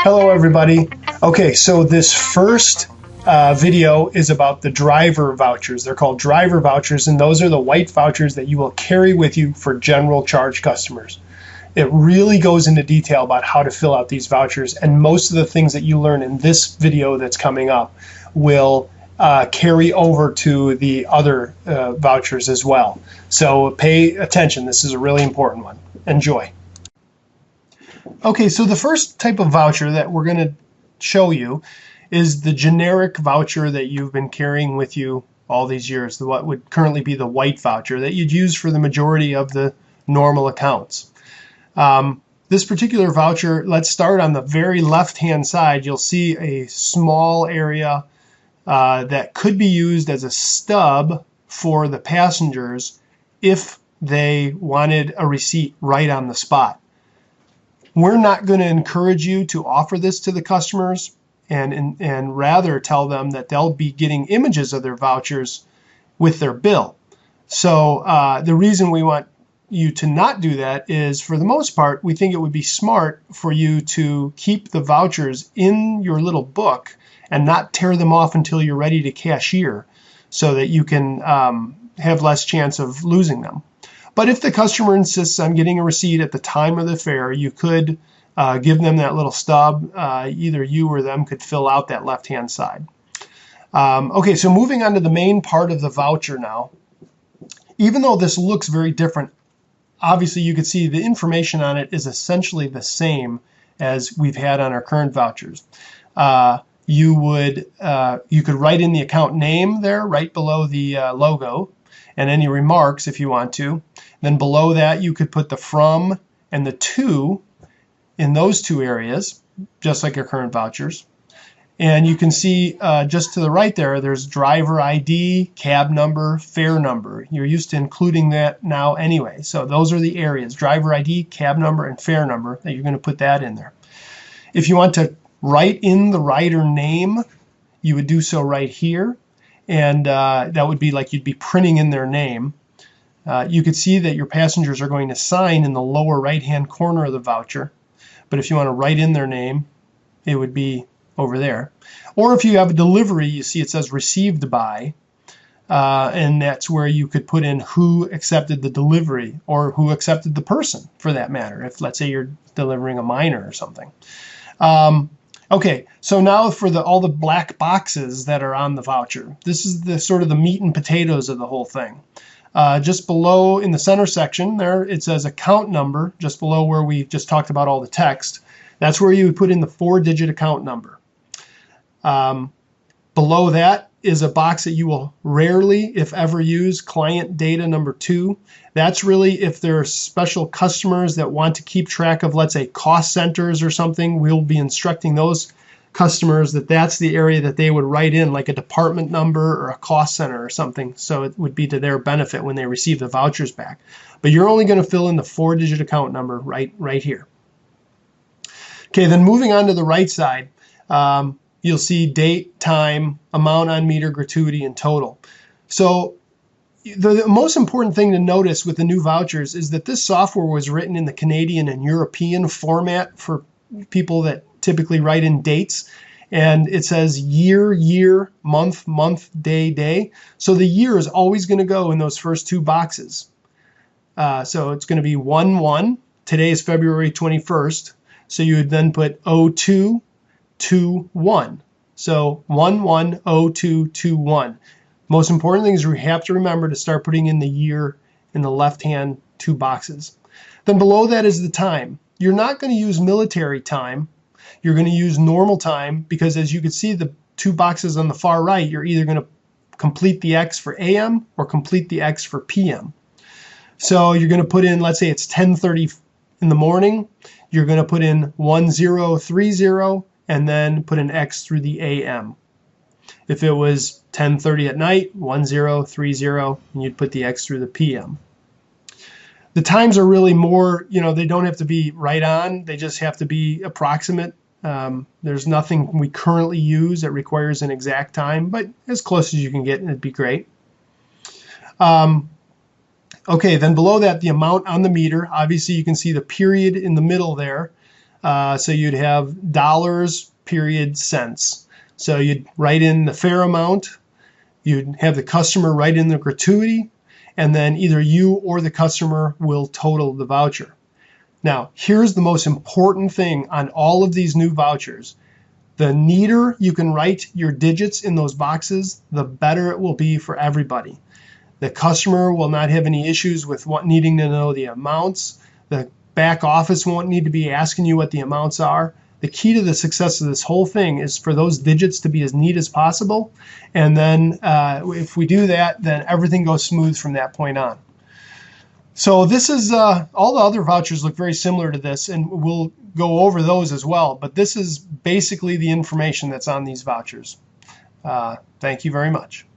Hello everybody. Okay, so this first video is about the driver vouchers. They're called driver vouchers, and those are the white vouchers that you will carry with you for general charge customers. It really goes into detail about how to fill out these vouchers, and most of the things that you learn in this video that's coming up will carry over to the other vouchers as well. So pay attention. This is a really important one. Enjoy. Okay, so the first type of voucher that we're going to show you is the generic voucher that you've been carrying with you all these years, what would currently be the white voucher that you'd use for the majority of the normal accounts. This particular voucher, let's start on the very left-hand side. You'll see a small area that could be used as a stub for the passengers if they wanted a receipt right on the spot. We're not going to encourage you to offer this to the customers and rather tell them that they'll be getting images of their vouchers with their bill. So the reason we want you to not do that is, for the most part, we think it would be smart for you to keep the vouchers in your little book and not tear them off until you're ready to cashier, so that you can have less chance of losing them. But if the customer insists on getting a receipt at the time of the fare, you could give them that little stub. Either you or them could fill out that left-hand side. Okay, so moving on to the main part of the voucher now. Even though this looks very different, obviously you can see the information on it is essentially the same as we've had on our current vouchers. You could write in the account name there right below the logo, and any remarks if you want to. Then below that you could put the from and the to in those two areas, just like your current vouchers. And you can see just to the right there's driver ID, cab number, fare number. You're used to including that now anyway. So those are the areas, driver ID, cab number, and fare number, that you're going to put that in there. If you want to write in the rider name, you would do so right here. And that would be like you'd be printing in their name. You could see that your passengers are going to sign in the lower right-hand corner of the voucher. But if you want to write in their name, it would be over there. Or if you have a delivery, you see it says received by, and that's where you could put in who accepted the delivery, or who accepted the person, for that matter, if let's say you're delivering a minor or something. Okay, so now for all the black boxes that are on the voucher. This is the sort of the meat and potatoes of the whole thing. Just below in the center section there, it says account number, just below where we just talked about all the text. That's where you would put in the 4-digit account number. Below that is a box that you will rarely, if ever, use, client data number 2. That's really if there are special customers that want to keep track of, let's say, cost centers or something. We'll be instructing those customers that that's the area that they would write in, like a department number or a cost center or something. So it would be to their benefit when they receive the vouchers back. But you're only going to fill in the 4-digit account number right here. Okay, then moving on to the right side, you'll see date, time, amount on meter, gratuity, and total. So the most important thing to notice with the new vouchers is that this software was written in the Canadian and European format for people that typically write in dates. And it says year, year, month, month, day, day. So the year is always going to go in those first two boxes. So it's going to be 1-1. Today is February 21st. So you would then put 0221. So 110221. Most important thing is we have to remember to start putting in the year in the left-hand two boxes. Then below that is the time. You're not going to use military time. You're going to use normal time, because as you can see, the two boxes on the far right, you're either going to complete the X for AM or complete the X for PM. So you're going to put in, let's say it's 10:30 in the morning, you're going to put in 1030 and then put an X through the AM. If it was 10:30 at night, 1030, and you'd put the X through the PM. The times are really more, they don't have to be right on. They just have to be approximate. There's nothing we currently use that requires an exact time, but as close as you can get, it'd be great. Okay, then below that, the amount on the meter. Obviously, you can see the period in the middle there. So you'd have dollars, period, cents. So you'd write in the fare amount, you'd have the customer write in the gratuity, and then either you or the customer will total the voucher. Now, here's the most important thing on all of these new vouchers. The neater you can write your digits in those boxes, the better it will be for everybody. The customer will not have any issues with needing to know the amounts. The back office won't need to be asking you what the amounts are. The key to the success of this whole thing is for those digits to be as neat as possible. And then if we do that, then everything goes smooth from that point on. So this is, all the other vouchers look very similar to this, and we'll go over those as well. But this is basically the information that's on these vouchers. Thank you very much.